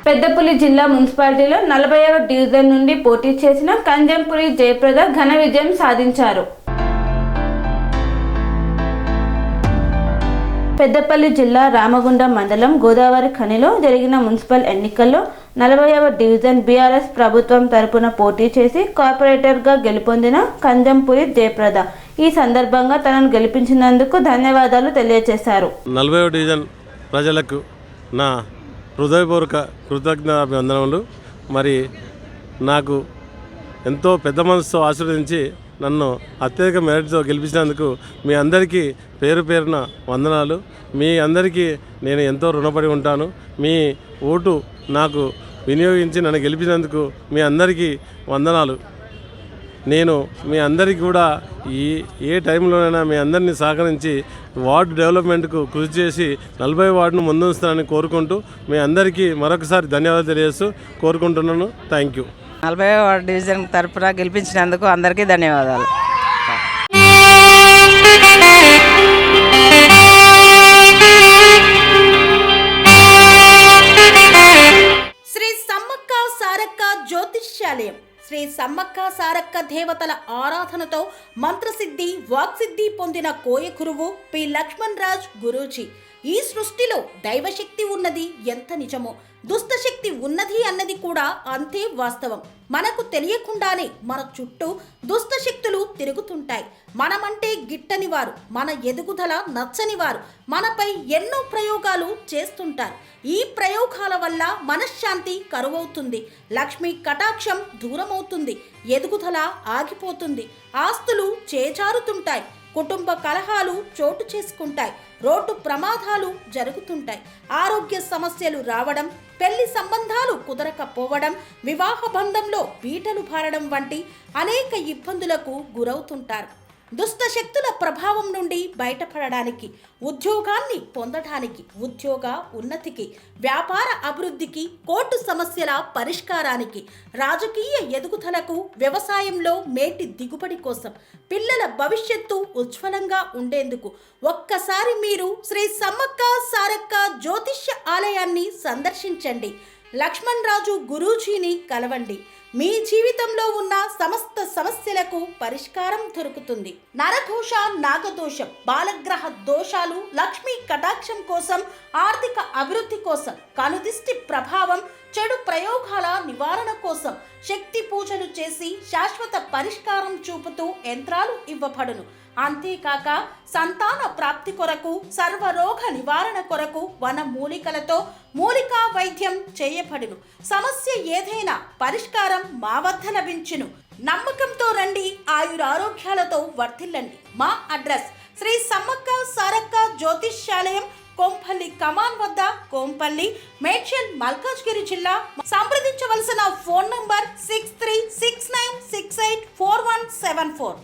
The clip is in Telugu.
పెద్దపల్లి జిల్లా మున్సిపాలిటీలో 40వ డివిజన్ నుండి పోటీ చేసిన కంజంపురి జయప్రద ఘన విజయం సాధించారు. పెద్దపల్లి జిల్లా రామగుండం మండలం గోదావరి ఖనిలో జరిగిన మున్సిపల్ ఎన్నికల్లో 40వ డివిజన్ బీఆర్ఎస్ ప్రభుత్వం తరపున పోటీ చేసి కార్పొరేటర్గా గెలుపొందిన కంజంపురి జయప్రద ఈ సందర్భంగా తనను గెలిపించినందుకు ధన్యవాదాలు తెలియజేశారు. 40వ డివిజన్ ప్రజలకు నా హృదయపూర్వక కృతజ్ఞతాభివందనములు. మరి నాకు ఎంతో పెద్ద మనసుతో ఆశీర్వదించి నన్ను అత్యధిక మెరిట్తో గెలిపించినందుకు మీ అందరికీ పేరు పేరున వందనాలు. మీ అందరికీ నేను ఎంతో రుణపడి ఉంటాను. మీ ఓటు నాకు వినియోగించి నన్ను గెలిపించినందుకు మీ అందరికీ వందనాలు. నేను మీ అందరికీ కూడా ఏ టైంలోనైనా మీ అందరినీ సహకరించి వార్డు డెవలప్మెంట్కు కృషి చేసి 40 వార్డును ముందుంచుతానని కోరుకుంటూ మీ అందరికీ మరొకసారి ధన్యవాదాలు తెలియజేస్తూ కోరుకుంటున్నాను. Thank you. 40వ వార్డు డివిజన్ తరపున గెలిపించినందుకు అందరికీ ధన్యవాదాలు. శ్రీ సమ్మక్క సారక్క జ్యోతిష్యాలయం శ్రీ సమ్మక్క సారక్క దేవతల ఆరాధనతో మంత్రసిద్ధి వాక్సిద్ధి పొందిన కోయ గురువు పి లక్ష్మణ్ రాజ్ గురూజీ. ఈ సృష్టిలో దైవశక్తి ఉన్నది ఎంత నిజమో దుష్టశక్తి ఉన్నది అన్నది కూడా అంతే వాస్తవం. మనకు తెలియకుండానే మన చుట్టూ దుష్టశక్తులు తిరుగుతుంటాయి. మనమంటే గిట్టని వారు, మన ఎదుగుదల నచ్చని వారు మనపై ఎన్నో ప్రయోగాలు చేస్తుంటారు. ఈ ప్రయోగాల వల్ల మనశ్శాంతి కరువవుతుంది, లక్ష్మీ కటాక్షం దూరమవుతుంది, ఎదుగుదల ఆగిపోతుంది, ఆస్తులు చేజారుతుంటాయి, కుటుంబ కలహాలు చోటు చేసుకుంటాయి, రోడ్డు ప్రమాదాలు జరుగుతుంటాయి, ఆరోగ్య సమస్యలు రావడం, పెళ్లి సంబంధాలు కుదరకపోవడం, వివాహ బంధంలో పీటలు భారడం వంటి అనేక ఇబ్బందులకు గురవుతుంటారు. దుష్టశక్తుల ప్రభావం నుండి బయటపడడానికి, ఉద్యోగాన్ని పొందడానికి, ఉద్యోగ ఉన్నతికి, వ్యాపార అభివృద్ధికి, కోర్టు సమస్యల పరిష్కారానికి, రాజకీయ ఎదుగుదలకు, వ్యవసాయంలో మేటి దిగుబడి కోసం, పిల్లల భవిష్యత్తు ఉజ్వలంగా ఉండేందుకు ఒక్కసారి మీరు శ్రీ సమ్మక్క సారక్క జ్యోతిష్య ఆలయాన్ని సందర్శించండి. లక్ష్మణ్ రాజు గురూజీని కలవండి. మీ జీవితంలో ఉన్న సమస్త సమస్యలకు పరిష్కారం దొరుకుతుంది. నరదోష, నాగదోషం, బాలగ్రహ దోషాలు, లక్ష్మీ కటాక్షం కోసం, ఆర్థిక అభివృద్ధి కోసం, కనుదిష్టి ప్రభావం, చెడు ప్రయోగాల నివారణ కోసం శక్తి పూజలు చేసి శాశ్వత పరిష్కారం చూపుతూ యంత్రాలు ఇవ్వబడును. అంతేకాక సంతాన ప్రాప్తి కొరకు, సర్వరోగ నివారణ కొరకు వన మూలికలతో మూలికా వైద్యం చేయబడును. సమస్య ఏదైనా పరిష్కారం మా వద్ద లభించును. నమ్మకంతో రండి, ఆయురారోగ్యాలతో వర్ధిల్లండి. మా అడ్రస్ శ్రీ సమ్మక్క సారక్క జ్యోతిష్యాలయం, కోంపల్లి కమాన్ వద్ద, కోంపల్లి, మేడ్చల్, మల్కాజ్గిరి జిల్లా. సంప్రదించవలసిన ఫోన్ నంబర్ 6369684174.